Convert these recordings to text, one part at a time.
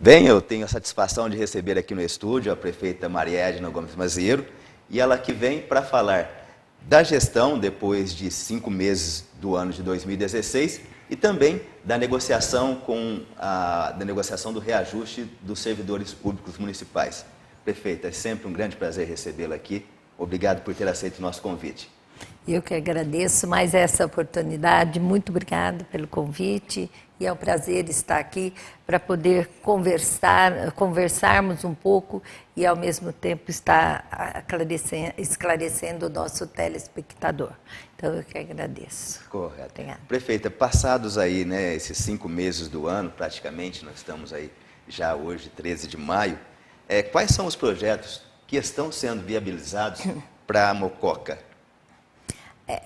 Bem, eu tenho a satisfação de receber aqui no estúdio a prefeita Maria Edna Gomes Mazziero, e ela que vem para falar da gestão depois de 5 meses do ano de 2016 e também da negociação do reajuste dos servidores públicos municipais. Prefeita, é sempre um grande prazer recebê-la aqui. Obrigado por ter aceito o nosso convite. Eu que agradeço mais essa oportunidade, muito obrigada pelo convite e é um prazer estar aqui para poder conversarmos um pouco e ao mesmo tempo estar esclarecendo o nosso telespectador. Então eu que agradeço. Correto. Obrigada. Prefeita, passados aí, né, esses 5 meses do ano, praticamente, nós estamos aí já hoje, 13 de maio, quais são os projetos que estão sendo viabilizados para a Mococa?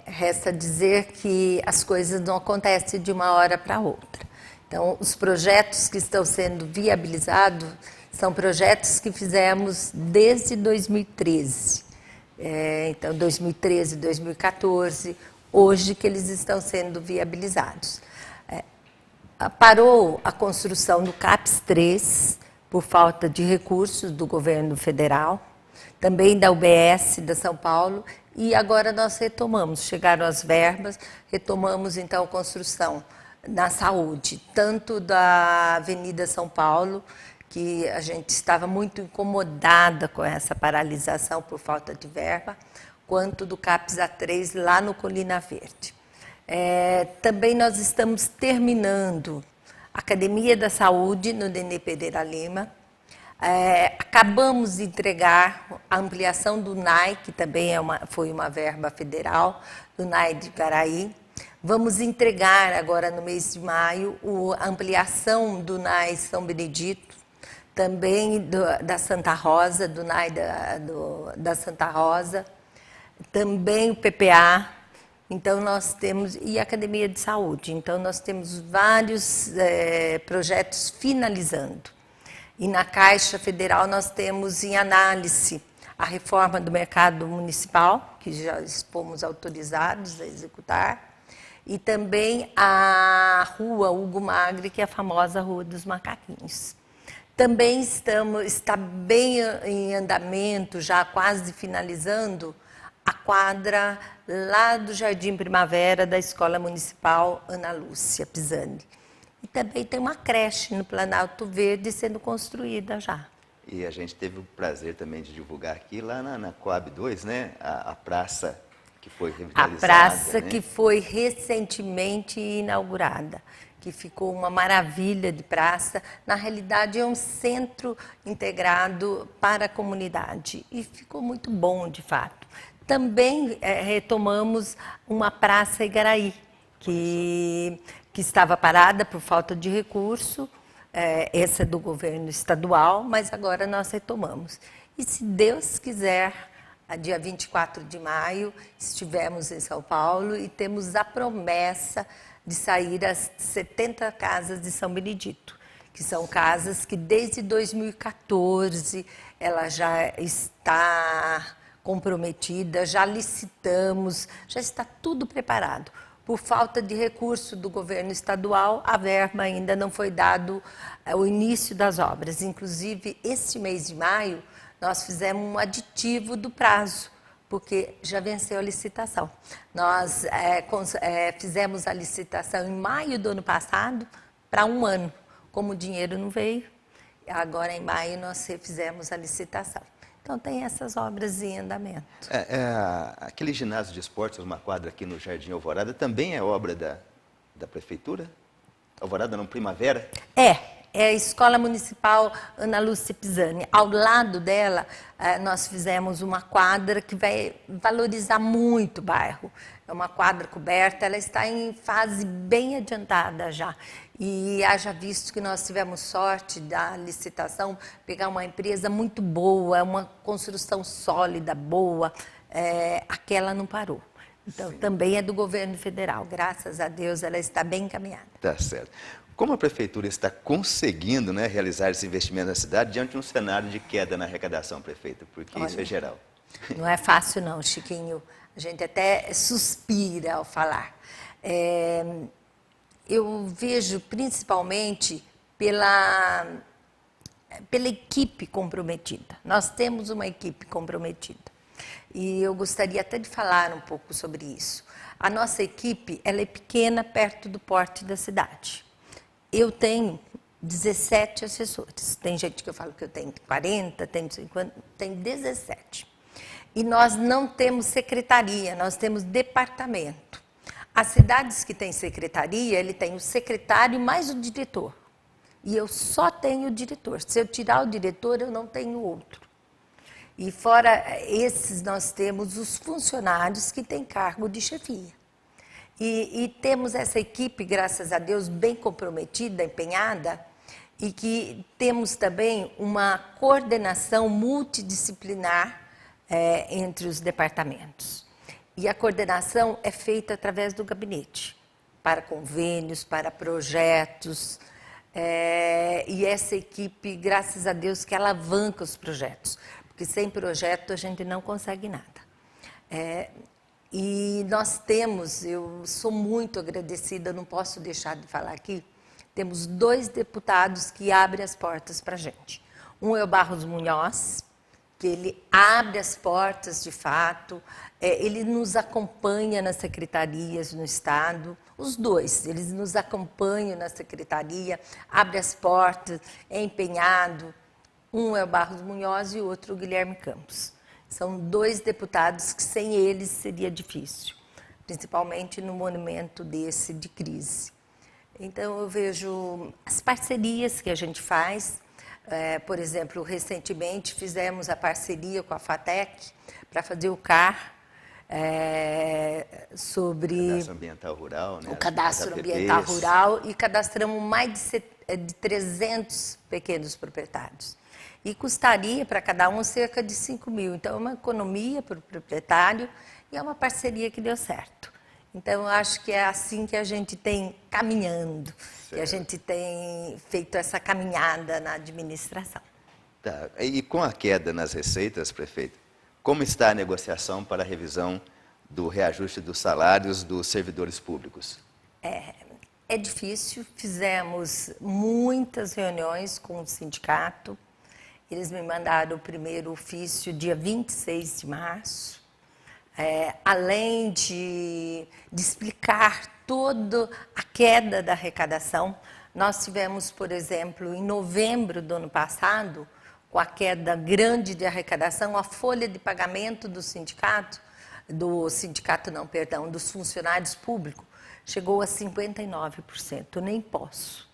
Resta dizer que as coisas não acontecem de uma hora para outra. Então, os projetos que estão sendo viabilizados são projetos que fizemos desde 2013. Então, 2013, 2014, hoje que eles estão sendo viabilizados. Parou a construção do CAPES 3 por falta de recursos do governo federal, também da UBS da São Paulo, e agora nós retomamos, chegaram as verbas, retomamos então a construção na saúde, tanto da Avenida São Paulo, que a gente estava muito incomodada com essa paralisação por falta de verba, quanto do CAPES A3 lá no Colina Verde. Também nós estamos terminando a Academia da Saúde no Nenê Pereira Lima. Acabamos de entregar a ampliação do NAI, que também foi uma verba federal, do NAI de Ivaraí. Vamos entregar agora no mês de maio a ampliação do NAI São Benedito, também da Santa Rosa, do NAI da Santa Rosa, também o PPA. Então, nós temos, e a Academia de Saúde. Então, nós temos vários projetos finalizando. E na Caixa Federal nós temos em análise a reforma do mercado municipal, que já fomos autorizados a executar, e também a rua Hugo Magre, que é a famosa Rua dos Macaquinhos. Também está bem em andamento, já quase finalizando, a quadra lá do Jardim Primavera da Escola Municipal Ana Lúcia Pisani. E também tem uma creche no Planalto Verde sendo construída já. E a gente teve o prazer também de divulgar aqui, lá na Coab 2, né? A praça que foi revitalizada. A praça, né? que foi recentemente inaugurada, que ficou uma maravilha de praça. Na realidade, é um centro integrado para a comunidade e ficou muito bom, de fato. Também retomamos uma praça Igaraí, que estava parada por falta de recurso, essa é do governo estadual, mas agora nós retomamos. E se Deus quiser, dia 24 de maio, estivemos em São Paulo e temos a promessa de sair as 70 casas de São Benedito, que são casas que desde 2014 ela já está comprometida, já licitamos, já está tudo preparado. Por falta de recurso do governo estadual, a verba ainda não foi dado o início das obras. Inclusive, este mês de maio, nós fizemos um aditivo do prazo, porque já venceu a licitação. Nós fizemos a licitação em maio do ano passado para 1 ano. Como o dinheiro não veio, agora em maio nós refizemos a licitação. Então, tem essas obras em andamento. Aquele ginásio de esportes, uma quadra aqui no Jardim Alvorada, também é obra da Prefeitura? Alvorada não, Primavera? É a Escola Municipal Ana Lúcia Pisani. Ao lado dela, nós fizemos uma quadra que vai valorizar muito o bairro. É uma quadra coberta, ela está em fase bem adiantada já. E haja visto que nós tivemos sorte da licitação, pegar uma empresa muito boa, uma construção sólida, boa, aquela não parou. Então, sim, também é do governo federal. Graças a Deus, ela está bem encaminhada. Tá certo. Como a Prefeitura está conseguindo, né, realizar esse investimento na cidade diante de um cenário de queda na arrecadação, prefeita? Porque olha, isso é geral. Não é fácil não, Chiquinho. A gente até suspira ao falar. Eu vejo principalmente pela pela equipe comprometida. Nós temos uma equipe comprometida. E eu gostaria até de falar um pouco sobre isso. A nossa equipe, ela é pequena, perto do porte da cidade. Eu tenho 17 assessores. Tem gente que eu falo que eu tenho 40, tenho 50, tenho 17. E nós não temos secretaria, nós temos departamento. As cidades que têm secretaria, ele tem o secretário mais o diretor. E eu só tenho o diretor. Se eu tirar o diretor, eu não tenho outro. E fora esses, nós temos os funcionários que têm cargo de chefia. E temos essa equipe, graças a Deus, bem comprometida, empenhada, e que temos também uma coordenação multidisciplinar entre os departamentos. E a coordenação é feita através do gabinete, para convênios, para projetos, e essa equipe, graças a Deus, que alavanca os projetos, porque sem projeto a gente não consegue nada. E nós temos, eu sou muito agradecida, não posso deixar de falar aqui, temos 2 deputados que abrem as portas para a gente. Um é o Barros Munhoz, que ele abre as portas de fato, ele nos acompanha nas secretarias no Estado, os 2, eles nos acompanham na secretaria, abre as portas, é empenhado. Um é o Barros Munhoz e o outro o Guilherme Campos. São 2 deputados que sem eles seria difícil, principalmente no momento desse de crise. Então, eu vejo as parcerias que a gente faz. Por exemplo, recentemente fizemos a parceria com a FATEC para fazer o CAR sobre... Cadastro Ambiental Rural, né? O Cadastro Ambiental Rural, e cadastramos mais de 300 pequenos proprietários. E custaria para cada um cerca de 5 mil. Então, é uma economia para o proprietário e é uma parceria que deu certo. Então, eu acho que é assim que a gente tem caminhando, que a gente tem feito essa caminhada na administração. Tá. E com a queda nas receitas, prefeito, como está a negociação para a revisão do reajuste dos salários dos servidores públicos? É difícil, fizemos muitas reuniões com o sindicato. Eles me mandaram o primeiro ofício dia 26 de março, além de explicar toda a queda da arrecadação. Nós tivemos, por exemplo, em novembro do ano passado, com a queda grande de arrecadação, a folha de pagamento do sindicato, dos funcionários públicos, chegou a 59%, nem posso.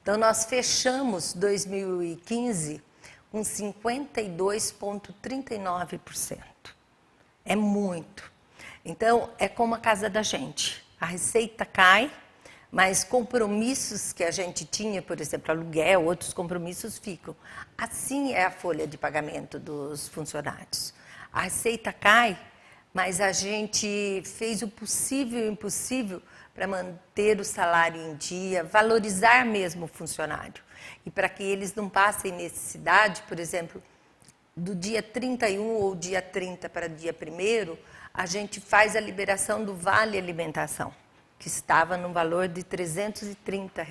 Então, nós fechamos 2015 com 52,39%. É muito. Então, é como a casa da gente. A receita cai, mas compromissos que a gente tinha, por exemplo, aluguel, outros compromissos ficam. Assim é a folha de pagamento dos funcionários. A receita cai, mas a gente fez o possível e o impossível para manter o salário em dia, valorizar mesmo o funcionário. E para que eles não passem necessidade, por exemplo, do dia 31 ou dia 30 para dia 1º, a gente faz a liberação do Vale Alimentação, que estava no valor de R$ 330,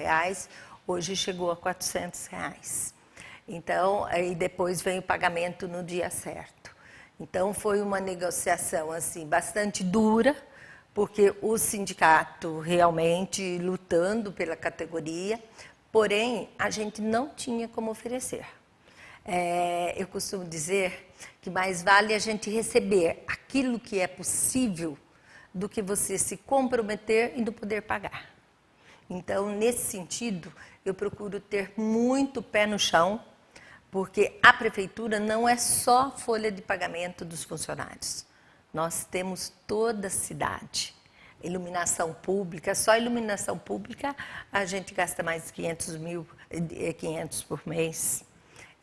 hoje chegou a R$ 400. Então, aí depois vem o pagamento no dia certo. Então, foi uma negociação assim, bastante dura, porque o sindicato realmente lutando pela categoria, porém, a gente não tinha como oferecer. Eu costumo dizer que mais vale a gente receber aquilo que é possível do que você se comprometer e não poder pagar. Então, nesse sentido, eu procuro ter muito pé no chão, porque a prefeitura não é só folha de pagamento dos funcionários. Nós temos toda a cidade. Iluminação pública, só iluminação pública a gente gasta mais de 500 por mês.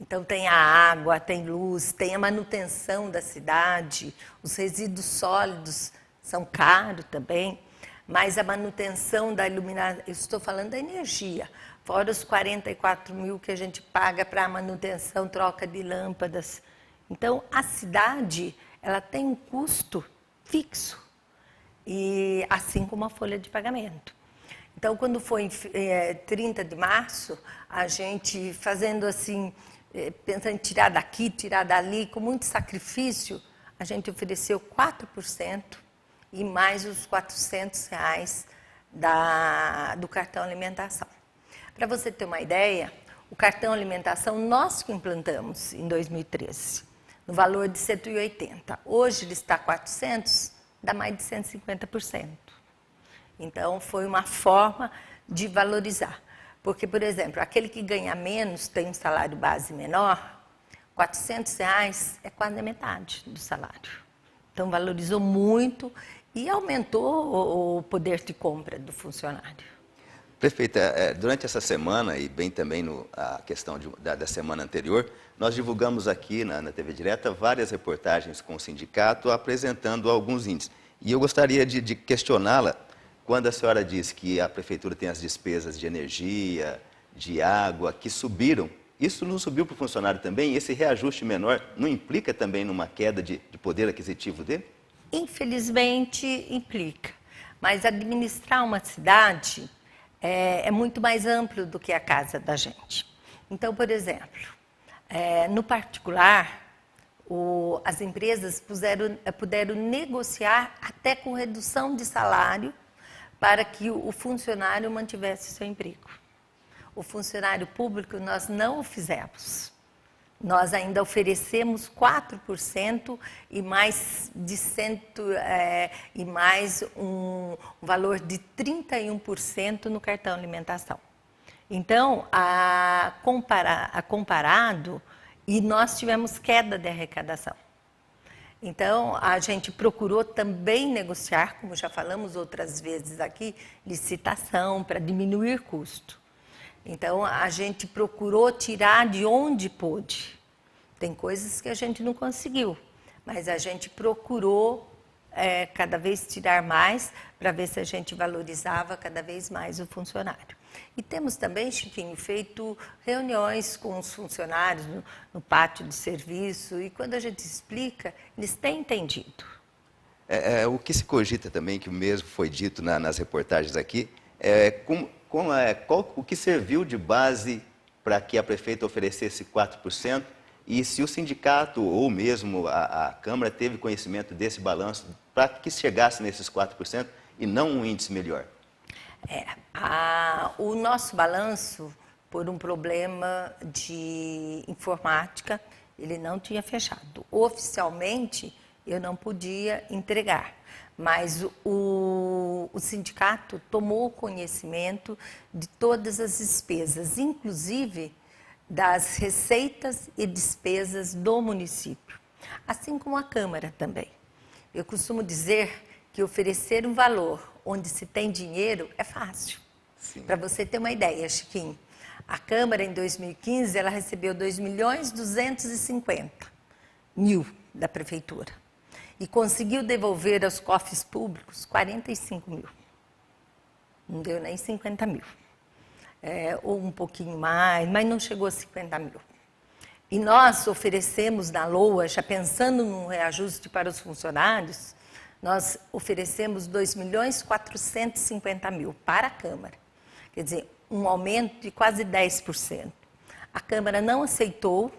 Então, tem a água, tem luz, tem a manutenção da cidade, os resíduos sólidos são caros também, mas a manutenção da iluminação, eu estou falando da energia, fora os 44 mil que a gente paga para a manutenção, troca de lâmpadas. Então, a cidade, ela tem um custo fixo, e assim como a folha de pagamento. Então, quando foi 30 de março, a gente fazendo assim, pensando em tirar daqui, tirar dali, com muito sacrifício, a gente ofereceu 4% e mais os R$ 400 do cartão alimentação. Para você ter uma ideia, o cartão alimentação nós que implantamos em 2013, no valor de 180. Hoje ele está 400, dá mais de 150%. Então, foi uma forma de valorizar. Porque, por exemplo, aquele que ganha menos, tem um salário base menor, R$ 400 é quase a metade do salário. Então, valorizou muito e aumentou o poder de compra do funcionário. Prefeita, durante essa semana e bem também a questão da semana anterior, nós divulgamos aqui na TV Direta várias reportagens com o sindicato apresentando alguns índices. E eu gostaria de questioná-la quando a senhora diz que a prefeitura tem as despesas de energia, de água, que subiram. Isso não subiu para o funcionário também? Esse reajuste menor não implica também numa queda de poder aquisitivo dele? Infelizmente, implica. Mas administrar uma cidade é muito mais amplo do que a casa da gente. Então, por exemplo, no particular, as empresas puderam negociar até com redução de salário para que o funcionário mantivesse seu emprego. O funcionário público nós não o fizemos. Nós ainda oferecemos 4% e mais um valor de 31% no cartão alimentação. Então, comparado, e nós tivemos queda de arrecadação. Então, a gente procurou também negociar, como já falamos outras vezes aqui, licitação para diminuir custo. Então, a gente procurou tirar de onde pôde. Tem coisas que a gente não conseguiu, mas a gente procurou cada vez tirar mais para ver se a gente valorizava cada vez mais o funcionário. E temos também, Chiquinho, feito reuniões com os funcionários no pátio de serviço e quando a gente explica, eles têm entendido. O que se cogita também, que o mesmo foi dito nas reportagens aqui, o que serviu de base para que a prefeita oferecesse 4% e se o sindicato ou mesmo a Câmara teve conhecimento desse balanço para que chegasse nesses 4% e não um índice melhor? O nosso balanço, por um problema de informática, ele não tinha fechado. Oficialmente, eu não podia entregar, mas o sindicato tomou conhecimento de todas as despesas, inclusive das receitas e despesas do município, assim como a Câmara também. Eu costumo dizer que oferecer um valor onde se tem dinheiro é fácil. Para você ter uma ideia, Chiquinho, a Câmara em 2015 ela recebeu 2.250.000 da Prefeitura e conseguiu devolver aos cofres públicos 45 mil. Não deu nem 50 mil. Ou um pouquinho mais, mas não chegou a 50 mil. E nós oferecemos na LOA, já pensando num reajuste para os funcionários, nós oferecemos 2.450.000 para a Câmara. Quer dizer, um aumento de quase 10%. A Câmara não aceitou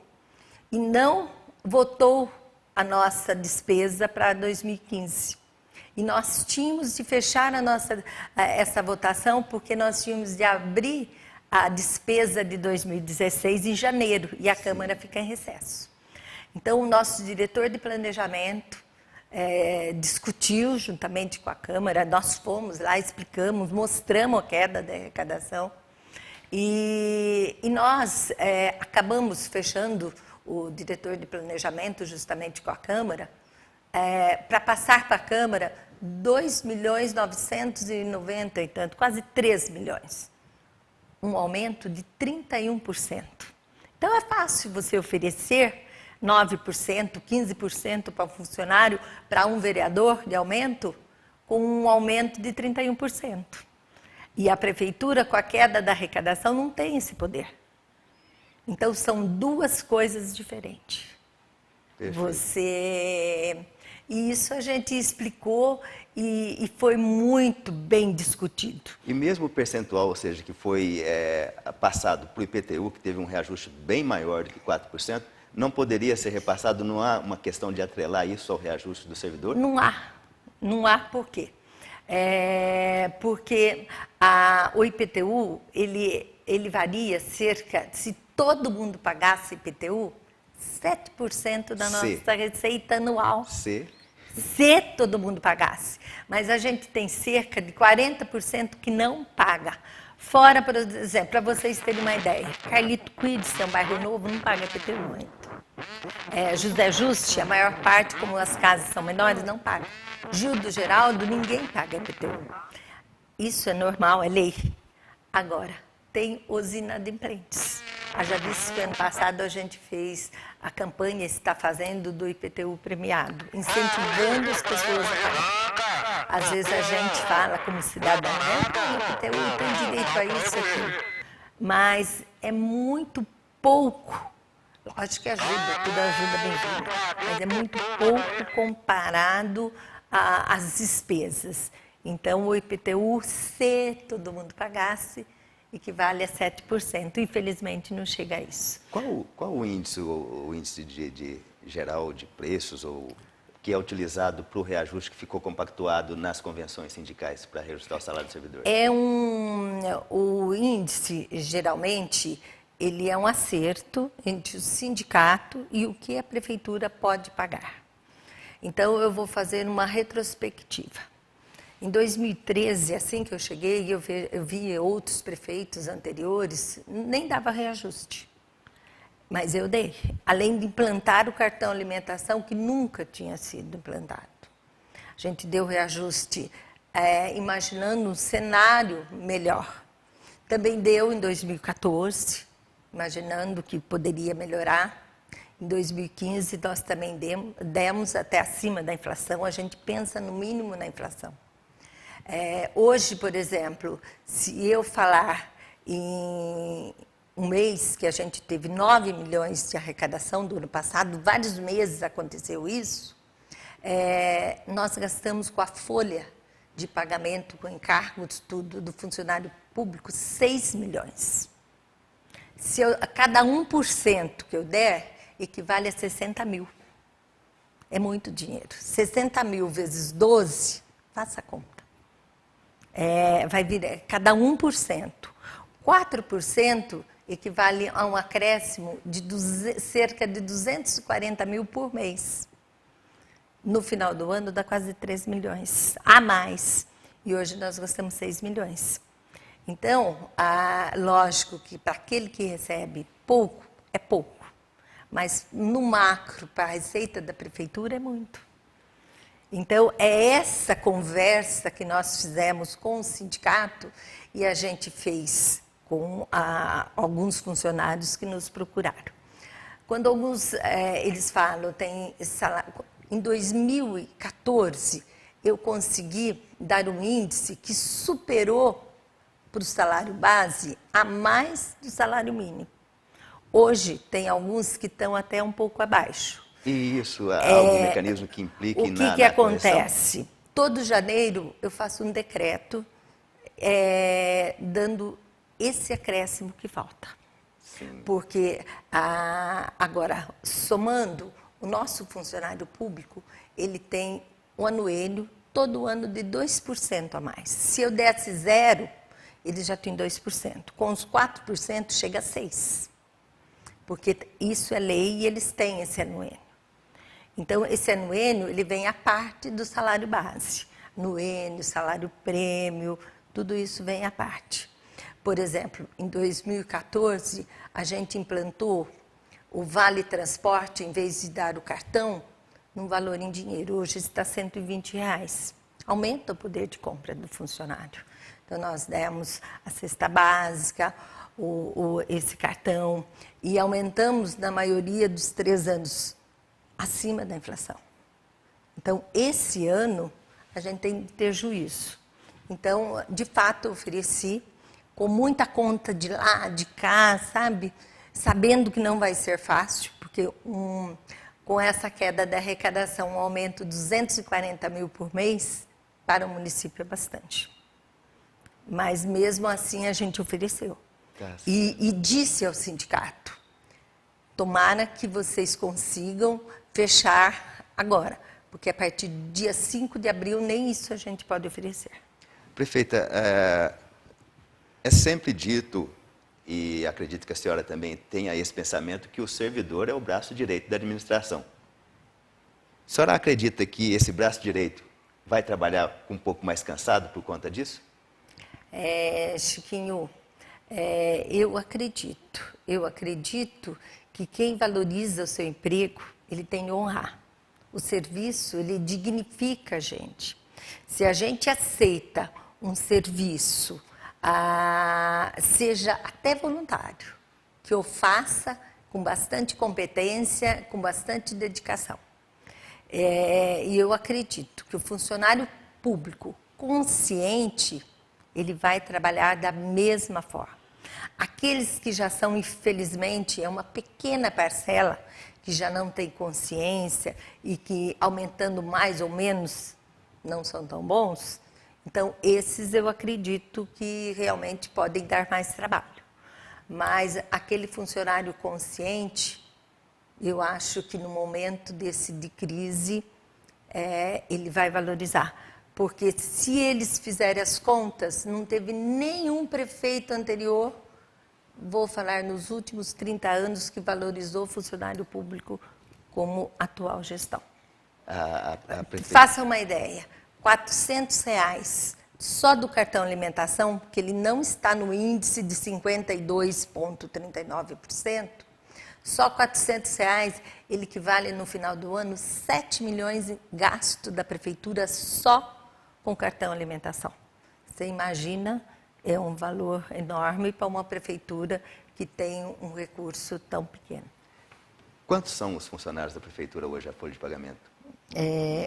e não votou a nossa despesa para 2015. E nós tínhamos de fechar essa votação porque nós tínhamos de abrir a despesa de 2016 em janeiro e a Câmara fica em recesso. Então, o nosso diretor de planejamento discutiu juntamente com a Câmara, nós fomos lá, explicamos, mostramos a queda da arrecadação e nós acabamos fechando o diretor de planejamento justamente com a Câmara, para passar para a Câmara 2.990.000 e tanto, quase 3 milhões. Um aumento de 31%. Então, é fácil você oferecer 9%, 15% para o funcionário, para um vereador de aumento, com um aumento de 31%. E a Prefeitura, com a queda da arrecadação, não tem esse poder. Então, são duas coisas diferentes. Perfeito. E isso a gente explicou e foi muito bem discutido. E mesmo o percentual, ou seja, que foi passado para o IPTU, que teve um reajuste bem maior do que 4%, não poderia ser repassado? Não há uma questão de atrelar isso ao reajuste do servidor? Não há por quê? Porque o IPTU, ele varia cerca, se todo mundo pagasse IPTU, 7% da nossa receita anual. Se todo mundo pagasse. Mas a gente tem cerca de 40% que não paga. Fora, por exemplo, para vocês terem uma ideia, Carlito Quides, é um bairro novo, não paga IPTU ainda. José Juste, a maior parte, como as casas são menores, não paga. Gil do Geraldo, ninguém paga IPTU. Isso é normal, é lei. Agora, tem os inadimplentes. Já disse que ano passado a gente fez a campanha, está fazendo, do IPTU premiado, incentivando as pessoas a pagar. Às vezes a gente fala como cidadão, o IPTU tem direito a isso aqui. Mas é muito pouco. Lógico que ajuda, tudo ajuda bem-vindo, mas é muito pouco comparado às despesas. Então, o IPTU, se todo mundo pagasse, equivale a 7%. Infelizmente, não chega a isso. Qual o índice de geral de preços que é utilizado para o reajuste que ficou compactuado nas convenções sindicais para reajustar o salário do servidor? O índice, geralmente, ele é um acerto entre o sindicato e o que a prefeitura pode pagar. Então, eu vou fazer uma retrospectiva. Em 2013, assim que eu cheguei, eu vi outros prefeitos anteriores, nem dava reajuste. Mas eu dei, além de implantar o cartão alimentação, que nunca tinha sido implantado. A gente deu reajuste imaginando um cenário melhor. Também deu em 2014, imaginando que poderia melhorar. Em 2015, nós também demos até acima da inflação. A gente pensa no mínimo na inflação. Hoje, por exemplo, se eu falar em um mês que a gente teve 9 milhões de arrecadação do ano passado, vários meses aconteceu isso, nós gastamos com a folha de pagamento, com encargos, tudo do funcionário público, 6 milhões. Cada 1% que eu der, equivale a 60 mil. É muito dinheiro. 60 mil vezes 12, faça a conta. Vai vir cada 1%. 4% equivale a um acréscimo de cerca de 240 mil por mês. No final do ano, dá quase 3 milhões a mais. E hoje nós gastamos 6 milhões. Então, lógico que para aquele que recebe pouco, é pouco. Mas no macro, para a receita da prefeitura, é muito. Então, é essa conversa que nós fizemos com o sindicato e a gente fez com alguns funcionários que nos procuraram. Quando eles falam, em 2014, eu consegui dar um índice que superou para o salário base a mais do salário mínimo. Hoje, tem alguns que estão até um pouco abaixo. E isso, há algum mecanismo que implique na correção? O que acontece? Todo janeiro eu faço um decreto dando esse acréscimo que falta. Sim. Porque, agora, somando, o nosso funcionário público, ele tem um anuênio todo ano de 2% a mais. Se eu desse 0, ele já tem 2%. Com os 4%, chega a 6%. Porque isso é lei e eles têm esse anuênio. Então, esse anuênio, ele vem à parte do salário base. Anuênio, salário prêmio, tudo isso vem à parte. Por exemplo, em 2014, a gente implantou o Vale Transporte, em vez de dar o cartão, num valor em dinheiro. Hoje está R$ 120. Aumenta o poder de compra do funcionário. Então, nós demos a cesta básica, esse cartão, e aumentamos, na maioria dos 3 anos, acima da inflação. Então, esse ano, a gente tem que ter juízo. Então, de fato, eu ofereci, com muita conta de lá, de cá, sabe? Sabendo que não vai ser fácil, porque com essa queda da arrecadação, um aumento de 240 mil por mês, para o município é bastante. Mas mesmo assim a gente ofereceu. E disse ao sindicato, tomara que vocês consigam fechar agora, porque a partir do dia 5 de abril nem isso a gente pode oferecer. Prefeita, é sempre dito, e acredito que a senhora também tenha esse pensamento, que o servidor é o braço direito da administração. A senhora acredita que esse braço direito vai trabalhar um pouco mais cansado por conta disso? Chiquinho, eu acredito que quem valoriza o seu emprego, ele tem que honrar. O serviço, ele dignifica a gente. Se a gente aceita um serviço, seja até voluntário, que eu faça com bastante competência, com bastante dedicação. E eu acredito que o funcionário público consciente, ele vai trabalhar da mesma forma. Aqueles que já são, infelizmente, é uma pequena parcela que já não tem consciência e que, aumentando mais ou menos, não são tão bons, então, esses eu acredito que realmente podem dar mais trabalho. Mas aquele funcionário consciente, eu acho que no momento de crise, ele vai valorizar. Porque se eles fizerem as contas, não teve nenhum prefeito anterior, vou falar nos últimos 30 anos, que valorizou o funcionário público como atual gestão. Faça uma ideia, R$400 só do cartão alimentação, que ele não está no índice de 52,39%, só R$400, ele equivale no final do ano 7 milhões em gasto da prefeitura só com cartão alimentação. Você imagina, é um valor enorme para uma prefeitura que tem um recurso tão pequeno. Quantos são os funcionários da prefeitura hoje a folha de pagamento?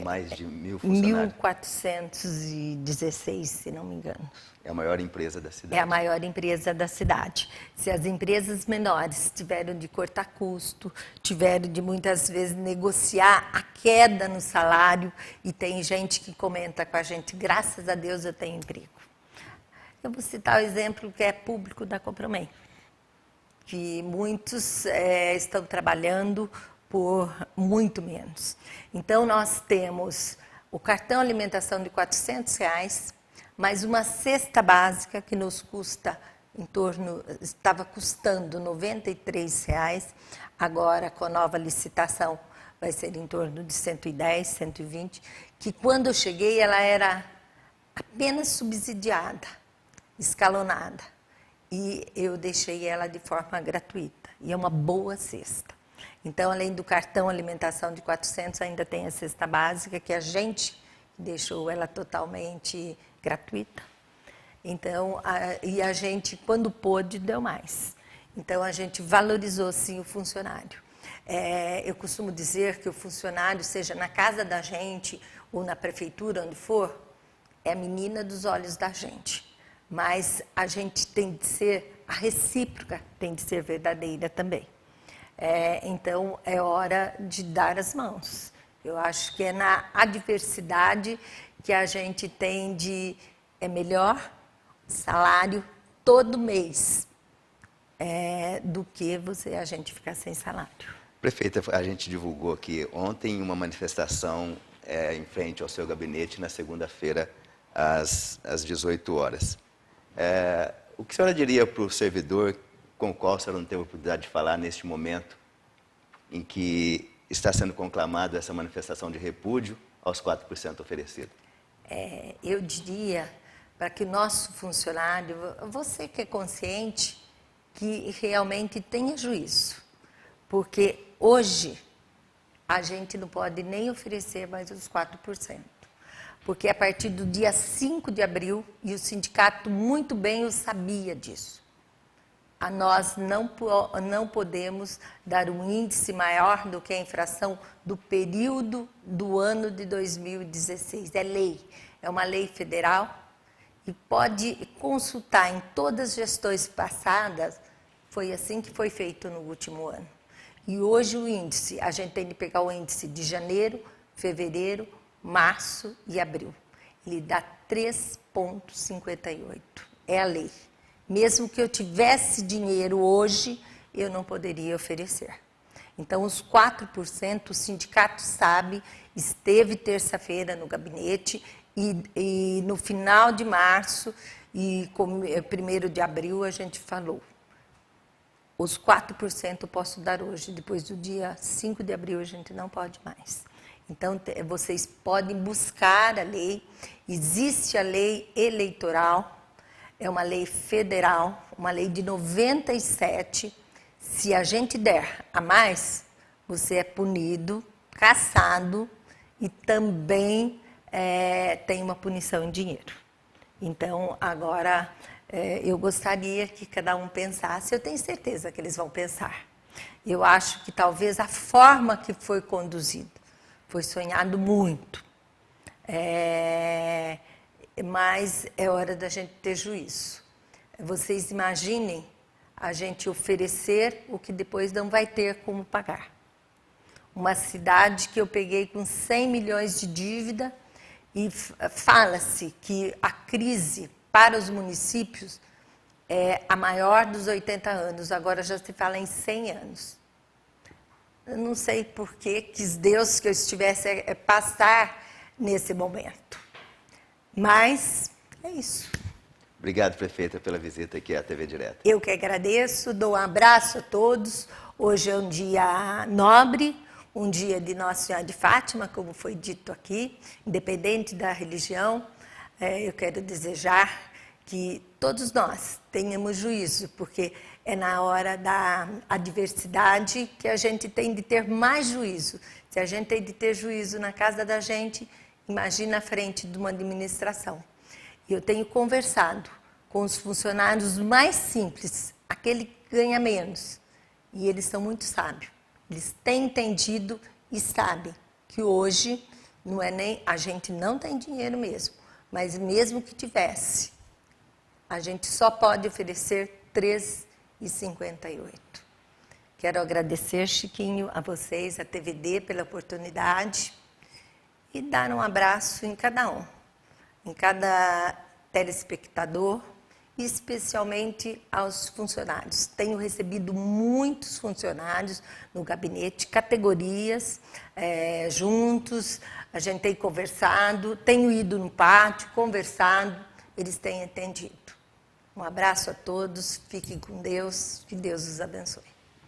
Mais de 1.000 funcionários? 1.416, se não me engano. É a maior empresa da cidade. É a maior empresa da cidade. Se as empresas menores tiveram de cortar custo, tiveram de muitas vezes negociar a queda no salário, e tem gente que comenta com a gente, graças a Deus eu tenho emprego. Eu vou citar o exemplo que é público da Copromen, que muitos estão trabalhando por muito menos. Então, nós temos o cartão alimentação de R$400, mais uma cesta básica que nos custa estava custando R$93, agora com a nova licitação vai ser em torno de 110, 120, que quando eu cheguei ela era apenas subsidiada, escalonada, e eu deixei ela de forma gratuita, e é uma boa cesta. Então, além do cartão alimentação de R$400, ainda tem a cesta básica, que a gente deixou ela totalmente gratuita. Então, e a gente, quando pôde, deu mais. Então, a gente valorizou, sim, o funcionário. Eu costumo dizer que o funcionário, seja na casa da gente ou na prefeitura, onde for, é a menina dos olhos da gente. Mas a gente tem de ser, a recíproca tem de ser verdadeira também. Então, é hora de dar as mãos. Eu acho que é na adversidade que a gente tem melhor salário todo mês do que a gente ficar sem salário. Prefeita, a gente divulgou aqui ontem uma manifestação em frente ao seu gabinete na segunda-feira, às 18 horas. O que a senhora diria para o servidor com o qual a senhora não teve a oportunidade de falar neste momento em que está sendo conclamada essa manifestação de repúdio aos 4% oferecido? Eu diria para que o nosso funcionário, você que é consciente, que realmente tenha juízo. Porque hoje a gente não pode nem oferecer mais os 4%. Porque a partir do dia 5 de abril, e o sindicato muito bem o sabia disso, nós não podemos dar um índice maior do que a infração do período do ano de 2016. É lei, é uma lei federal, e pode consultar em todas as gestões passadas, foi assim que foi feito no último ano. E hoje o índice, a gente tem de pegar o índice de janeiro, fevereiro, março e abril. ele dá 3,58. É a lei. Mesmo que eu tivesse dinheiro hoje, eu não poderia oferecer. Então, os 4%, o sindicato sabe, esteve terça-feira no gabinete e no final de março e 1º de abril a gente falou. Os 4% eu posso dar hoje, depois do dia 5 de abril a gente não pode mais. Então, vocês podem buscar a lei, existe a lei eleitoral, é uma lei federal, uma lei de 97. Se a gente der a mais, você é punido, cassado e também tem uma punição em dinheiro. Então, agora, eu gostaria que cada um pensasse, eu tenho certeza que eles vão pensar. Eu acho que talvez a forma que foi conduzida foi sonhado muito. Mas é hora da gente ter juízo. Vocês imaginem a gente oferecer o que depois não vai ter como pagar. Uma cidade que eu peguei com 100 milhões de dívida e fala-se que a crise para os municípios é a maior dos 80 anos, agora já se fala em 100 anos. Eu não sei por que quis Deus que eu estivesse a passar nesse momento. Mas é isso. Obrigado, prefeita, pela visita aqui à TV Direto. Eu que agradeço, dou um abraço a todos. Hoje é um dia nobre, um dia de Nossa Senhora de Fátima, como foi dito aqui, independente da religião. Eu quero desejar que todos nós tenhamos juízo, porque é na hora da adversidade que a gente tem de ter mais juízo. Se a gente tem de ter juízo na casa da gente, imagina à frente de uma administração. Eu tenho conversado com os funcionários mais simples, aquele que ganha menos, e eles são muito sábios. Eles têm entendido e sabem que hoje não é nem a gente não tem dinheiro mesmo, mas mesmo que tivesse, a gente só pode oferecer 3,58. Quero agradecer, Chiquinho, a vocês, a TVD, pela oportunidade e dar um abraço em cada um, em cada telespectador, e especialmente aos funcionários. Tenho recebido muitos funcionários no gabinete, categorias, juntos, a gente tem conversado, tenho ido no pátio, conversado, eles têm entendido. Um abraço a todos, fiquem com Deus, que Deus os abençoe.